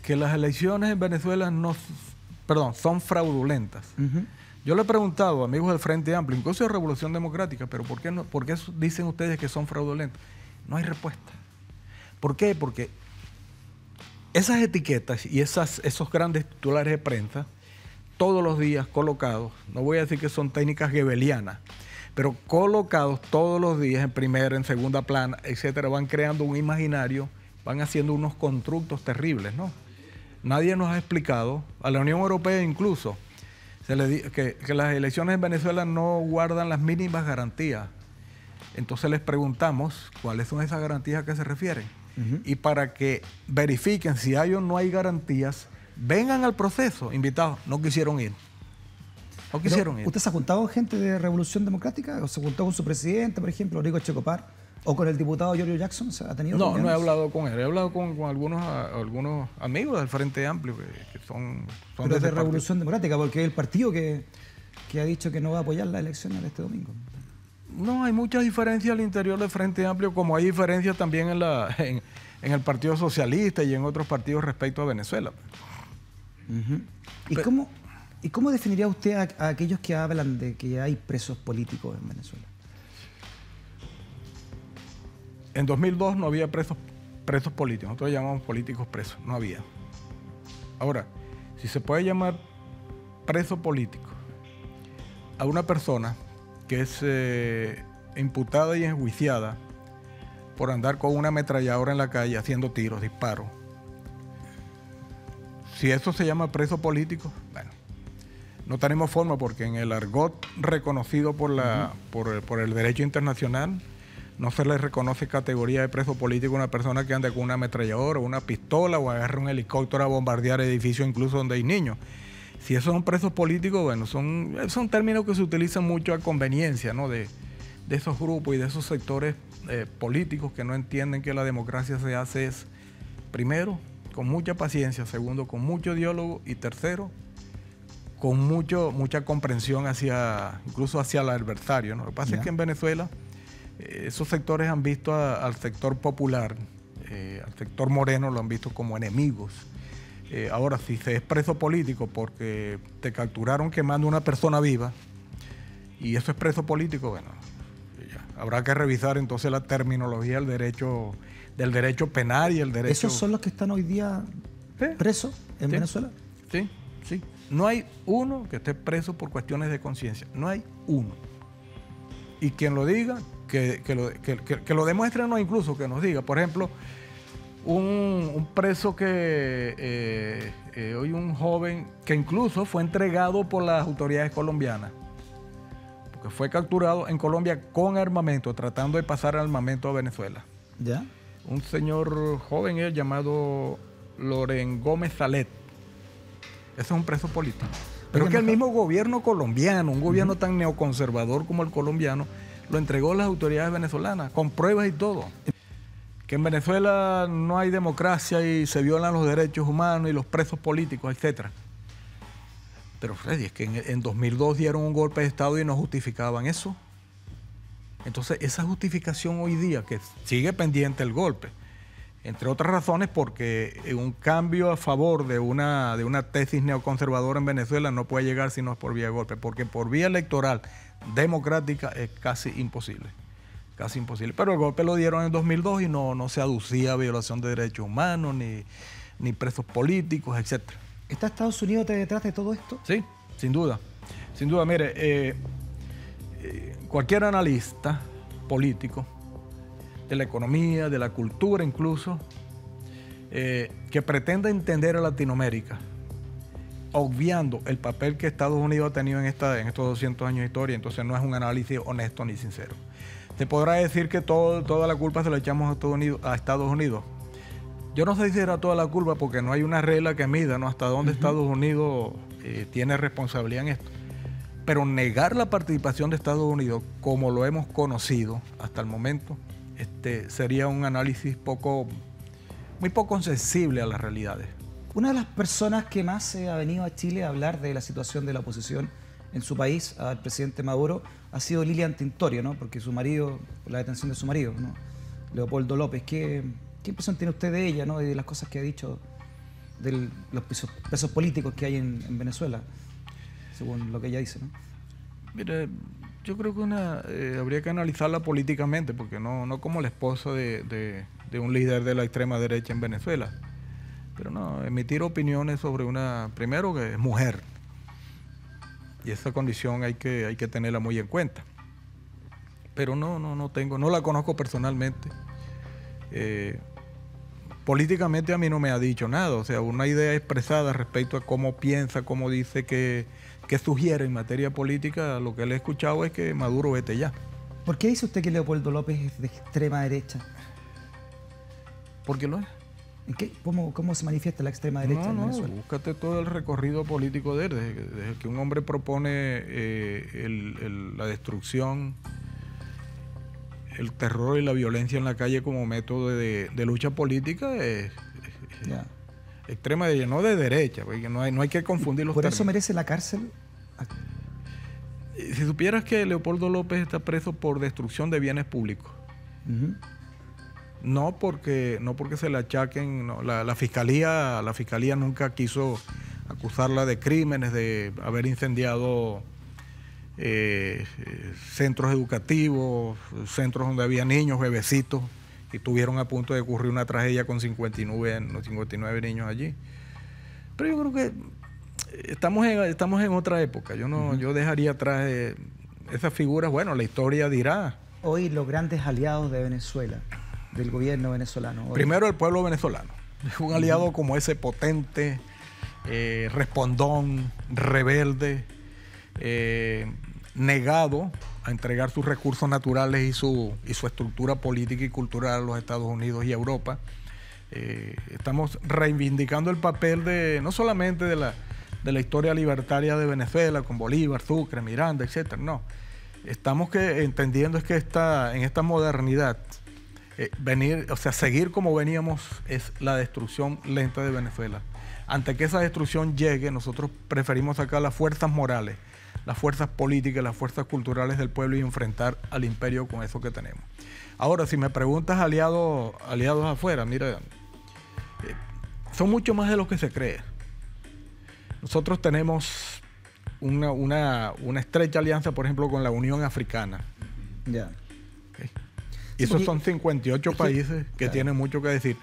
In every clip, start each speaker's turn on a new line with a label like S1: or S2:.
S1: que las elecciones en Venezuela son fraudulentas. Yo le he preguntado a amigos del Frente Amplio, incluso de Revolución Democrática, pero ¿por qué dicen ustedes que son fraudulentas? No hay respuesta. ¿Por qué? Porque esas etiquetas y esos grandes titulares de prensa, todos los días colocados, no voy a decir que son técnicas goebbelianas, pero colocados todos los días en primera, en segunda plana, etcétera, van creando un imaginario, van haciendo unos constructos terribles, ¿no? Nadie nos ha explicado, a la Unión Europea incluso, que las elecciones en Venezuela no guardan las mínimas garantías. Entonces les preguntamos cuáles son esas garantías a que se refieren. Y para que verifiquen si hay o no hay garantías, vengan al proceso, invitados. No quisieron ir. No quisieron ir.
S2: ¿Usted se ha juntado con gente de Revolución Democrática? ¿O se juntó con su presidente, por ejemplo, Rico Checopar? ¿O con el diputado Giorgio Jackson? ¿Ha tenido reuniones?
S1: No he hablado con él. He hablado con algunos amigos del Frente Amplio que son
S2: pero de Revolución Democrática, porque es el partido que ha dicho que no va a apoyar las elecciones de este domingo.
S1: No, hay muchas diferencias al interior del Frente Amplio, como hay diferencias también en el Partido Socialista y en otros partidos respecto a Venezuela.
S2: ¿Y cómo definiría usted a aquellos que hablan de que hay presos políticos en Venezuela?
S1: En 2002 no había presos políticos, nosotros llamamos políticos presos, no había. Ahora, si se puede llamar preso político a una persona que es imputada y enjuiciada por andar con una ametralladora en la calle haciendo tiros, disparos. Si eso se llama preso político, bueno, no tenemos forma porque en el argot reconocido por el derecho internacional no se le reconoce categoría de preso político a una persona que anda con una ametralladora o una pistola o agarra un helicóptero a bombardear edificios incluso donde hay niños. Si esos son presos políticos, bueno, son términos que se utilizan mucho a conveniencia, ¿no? de esos grupos y de esos sectores políticos que no entienden que la democracia se hace primero, con mucha paciencia, segundo, con mucho diálogo y tercero, con mucha comprensión incluso hacia el adversario, ¿no? Lo que pasa es que en Venezuela esos sectores han visto al sector popular, al sector moreno, lo han visto como enemigos. Ahora, si se es preso político porque te capturaron quemando una persona viva, y eso es preso político, bueno, habrá que revisar entonces la terminología del derecho penal y el derecho...
S2: ¿Esos son los que están hoy día presos en Venezuela?
S1: Sí. No hay uno que esté preso por cuestiones de conciencia. No hay uno. Y quien lo diga, que lo demuestre, no, incluso que nos diga. Por ejemplo, un preso hoy un joven que incluso fue entregado por las autoridades colombianas, porque fue capturado en Colombia con armamento, tratando de pasar armamento a Venezuela.
S2: ¿Ya?
S1: Un señor joven llamado Loren Gómez Salet. Ese es un preso político. Pero que el mismo gobierno colombiano, un gobierno tan neoconservador como el colombiano, lo entregó a las autoridades venezolanas, con pruebas y todo. Que en Venezuela no hay democracia y se violan los derechos humanos y los presos políticos, etc. Pero Freddy, es que en 2002 dieron un golpe de Estado y no justificaban eso. Entonces, esa justificación hoy día, que sigue pendiente el golpe, entre otras razones porque un cambio a favor de una tesis neoconservadora en Venezuela no puede llegar si no es por vía de golpe, porque por vía electoral democrática es casi imposible. Casi imposible. Pero el golpe lo dieron en 2002 y no se aducía violación de derechos humanos, ni presos políticos, etc.
S2: ¿Está Estados Unidos detrás de todo esto?
S1: Sí, sin duda. Sin duda, mire, cualquier analista político, de la economía, de la cultura incluso, que pretenda entender a Latinoamérica, obviando el papel que Estados Unidos ha tenido en estos 200 años de historia, entonces no es un análisis honesto ni sincero. Se podrá decir que toda la culpa se la echamos a Estados Unidos. Yo no sé si será toda la culpa porque no hay una regla que mida, ¿no?, hasta dónde Estados Unidos tiene responsabilidad en esto. Pero negar la participación de Estados Unidos como lo hemos conocido hasta el momento sería un análisis muy poco sensible a las realidades.
S2: Una de las personas que más ha venido a Chile a hablar de la situación de la oposición en su país, al presidente Maduro, ha sido Lilian Tintorio, ¿no? Porque su marido, la detención de su marido, ¿no?, Leopoldo López. ¿Qué impresión tiene usted de ella, ¿no?, y de las cosas que ha dicho de los presos políticos que hay en Venezuela, según lo que ella dice, ¿no?
S1: Mire, yo creo que habría que analizarla políticamente, porque no como la esposa de un líder de la extrema derecha en Venezuela, pero no, emitir opiniones sobre primero que es mujer, y esa condición hay que tenerla muy en cuenta. Pero no la conozco personalmente. Políticamente a mí no me ha dicho nada, o sea, una idea expresada respecto a cómo piensa, cómo dice que sugiere en materia política, lo que le he escuchado es que Maduro vete ya.
S2: ¿Por qué dice usted que Leopoldo López es de extrema derecha?
S1: Porque lo es.
S2: ¿Cómo se manifiesta la extrema derecha en Venezuela?
S1: Búscate todo el recorrido político de él, desde que un hombre propone la destrucción, el terror y la violencia en la calle como método de lucha política, extrema derecha, no de derecha, porque no hay que confundir los términos.
S2: ¿Por eso merece la cárcel?
S1: Si supieras que Leopoldo López está preso por destrucción de bienes públicos. No porque se le achaquen, no, la fiscalía nunca quiso acusarla de crímenes, de haber incendiado centros educativos, centros donde había niños, bebecitos, y estuvieron a punto de ocurrir una tragedia con 59 niños allí. Pero yo creo que estamos en otra época. Yo dejaría atrás esas figuras. Bueno, la historia dirá.
S2: Hoy los grandes aliados de Venezuela, del gobierno venezolano.
S1: Primero el pueblo venezolano. Un aliado como ese potente, respondón, rebelde, negado a entregar sus recursos naturales y su estructura política y cultural a los Estados Unidos y a Europa. Estamos reivindicando el papel no solamente de la historia libertaria de Venezuela, con Bolívar, Sucre, Miranda, etcétera. No, estamos entendiendo es que en esta modernidad, seguir como veníamos es la destrucción lenta de Venezuela. Ante que esa destrucción llegue, nosotros preferimos sacar las fuerzas morales, las fuerzas políticas, las fuerzas culturales del pueblo y enfrentar al imperio con eso que tenemos. Ahora, si me preguntas aliados afuera, mira, son mucho más de lo que se cree. Nosotros tenemos una estrecha alianza, por ejemplo, con la Unión Africana.
S2: Ya.
S1: ¿Okay? Y esos son 58 países que tienen mucho que decir.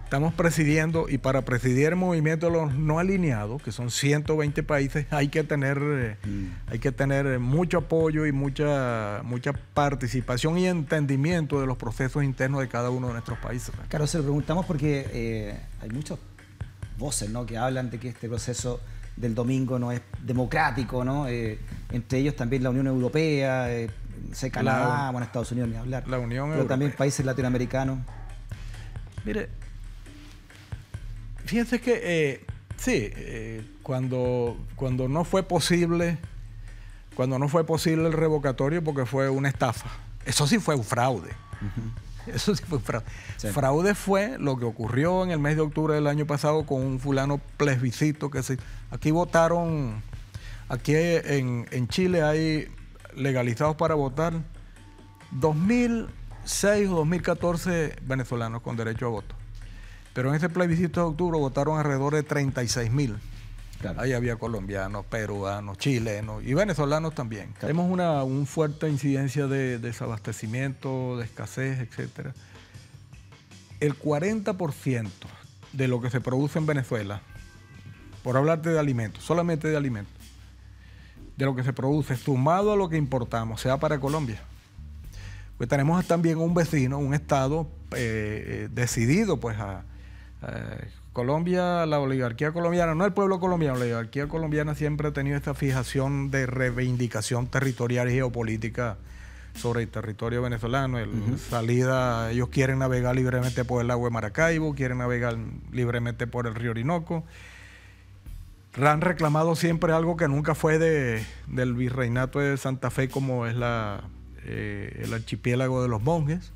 S1: Estamos presidiendo, y para presidir el movimiento de los no alineados, que son 120 países, hay que tener mucho apoyo y mucha participación y entendimiento de los procesos internos de cada uno de nuestros países.
S2: Claro, se lo preguntamos porque hay muchas voces, ¿no?, que hablan de que este proceso del domingo no es democrático, ¿no? Entre ellos también la Unión Europea, Canadá, Estados Unidos ni hablar.
S1: La Unión
S2: Pero
S1: Europea.
S2: También países latinoamericanos.
S1: Mire, fíjense que cuando no fue posible el revocatorio, porque fue una estafa. Eso sí fue un fraude. Eso sí fue un fraude. Sí. Fraude fue lo que ocurrió en el mes de octubre del año pasado con un fulano plebiscito aquí votaron, aquí en Chile hay legalizados para votar 2006 o 2014 venezolanos con derecho a voto. Pero en ese plebiscito de octubre votaron alrededor de 36.000. Claro. Ahí había colombianos, peruanos, chilenos y venezolanos también. Claro. Tenemos una fuerte incidencia de desabastecimiento, de escasez, etc. El 40% de lo que se produce en Venezuela, por hablarte de alimentos, solamente de alimentos, de lo que se produce, sumado a lo que importamos, sea para Colombia. Pues tenemos también un vecino, un estado decidido pues Colombia, la oligarquía colombiana, no el pueblo colombiano, la oligarquía colombiana siempre ha tenido esta fijación de reivindicación territorial y geopolítica sobre el territorio venezolano. Ellos quieren navegar libremente por el lago de Maracaibo, quieren navegar libremente por el río Orinoco. Han reclamado siempre algo que nunca fue del virreinato de Santa Fe, como es el archipiélago de los monjes.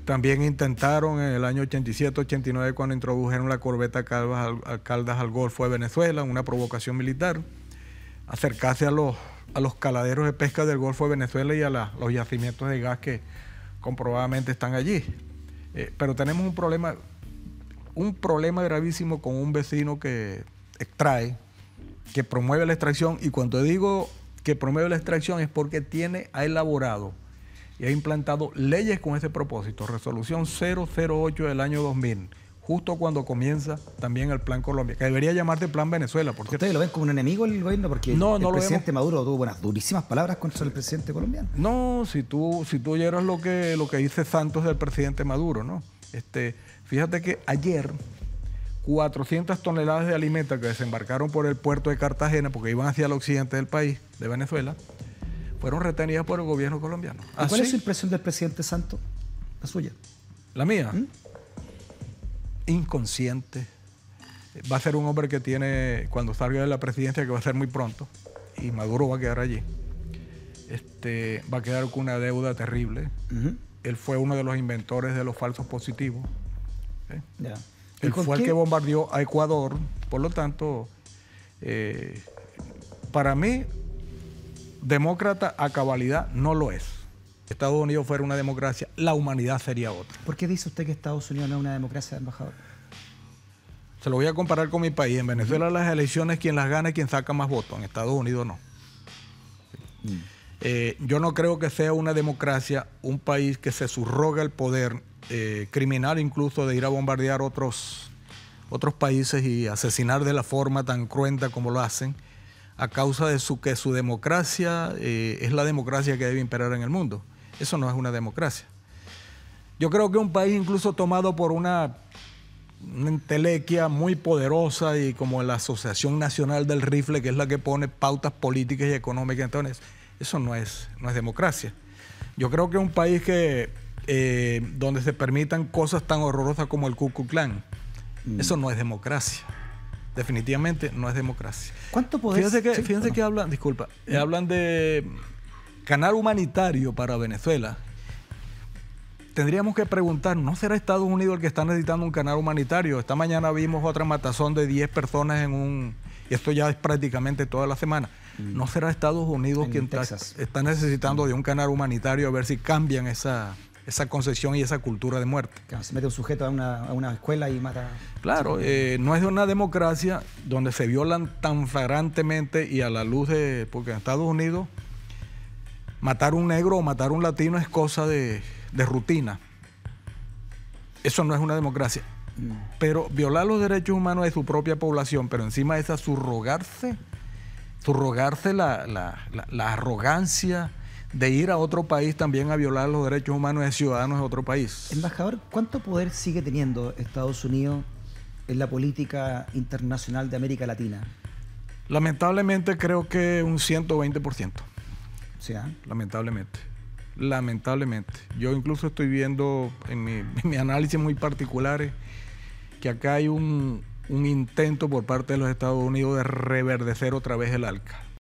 S1: También intentaron en el año 87-89, cuando introdujeron la corbeta Caldas al Golfo de Venezuela, una provocación militar, acercarse a los caladeros de pesca del Golfo de Venezuela y a los yacimientos de gas que comprobadamente están allí. Pero tenemos un problema. un problema gravísimo con un vecino que extrae, que promueve la extracción, y cuando digo que promueve la extracción es porque ha elaborado y ha implantado leyes con ese propósito. Resolución 008 del año 2000, justo cuando comienza también el Plan Colombia, que debería llamarse Plan Venezuela, por cierto.
S2: ¿Ustedes lo ven como un enemigo el gobierno? Porque
S1: no,
S2: el
S1: lo
S2: presidente
S1: vemos.
S2: Maduro tuvo unas durísimas palabras contra el presidente colombiano.
S1: No, si tú oyeras lo que dice Santos del presidente Maduro, ¿no? Fíjate que ayer 400 toneladas de alimentos que desembarcaron por el puerto de Cartagena, porque iban hacia el occidente del país, de Venezuela, fueron retenidas por el gobierno colombiano.
S2: ¿Y cuál es su impresión del presidente Santos? La suya.
S1: La mía. Inconsciente. Va a ser un hombre que tiene, cuando salga de la presidencia, que va a ser muy pronto, y Maduro va a quedar allí, va a quedar con una deuda terrible. Él fue uno de los inventores de los falsos positivos.
S2: Ya.
S1: Él fue el que bombardeó a Ecuador. Por lo tanto, para mí, demócrata a cabalidad no lo es. Si Estados Unidos fuera una democracia, la humanidad sería otra.
S2: ¿Por qué dice usted que Estados Unidos no es una democracia, embajador?
S1: Se lo voy a comparar con mi país. En Venezuela las elecciones, quien las gana es quien saca más votos. En Estados Unidos no. Yo no creo que sea una democracia un país que se subroga el poder criminal, incluso de ir a bombardear otros países y asesinar de la forma tan cruenta como lo hacen, a causa de que su democracia es la democracia que debe imperar en el mundo. Eso no es una democracia. Yo creo que un país incluso tomado por una entelequia muy poderosa y como la Asociación Nacional del Rifle, que es la que pone pautas políticas y económicas, entonces eso no es democracia. Yo creo que un país donde se permitan cosas tan horrorosas como el Ku Klux Klan, eso no es democracia. Definitivamente no es democracia.
S2: ¿Cuánto poder?
S1: Fíjense que hablan, disculpa, hablan de canal humanitario para Venezuela. Tendríamos que preguntar, ¿no será Estados Unidos el que está necesitando un canal humanitario? Esta mañana vimos otra matazón de 10 personas y esto ya es prácticamente toda la semana. ¿No será Estados Unidos quien está necesitando de un canal humanitario a ver si cambian esa concesión y esa cultura de muerte?
S2: Claro, se mete un sujeto a una escuela y mata.
S1: Claro, no es una democracia donde se violan tan flagrantemente y a la luz de... Porque en Estados Unidos matar un negro o matar un latino es cosa de rutina. Eso no es una democracia. Pero violar los derechos humanos de su propia población, pero encima de esa subrogarse la arrogancia de ir a otro país también a violar los derechos humanos de ciudadanos de otro país.
S2: Embajador, ¿cuánto poder sigue teniendo Estados Unidos en la política internacional de América Latina?
S1: Lamentablemente creo que un 120%.
S2: ¿Sí?
S1: Lamentablemente. Yo incluso estoy viendo en mi análisis muy particulares que acá hay un intento por parte de los Estados Unidos de reverdecer otra vez el ALCA.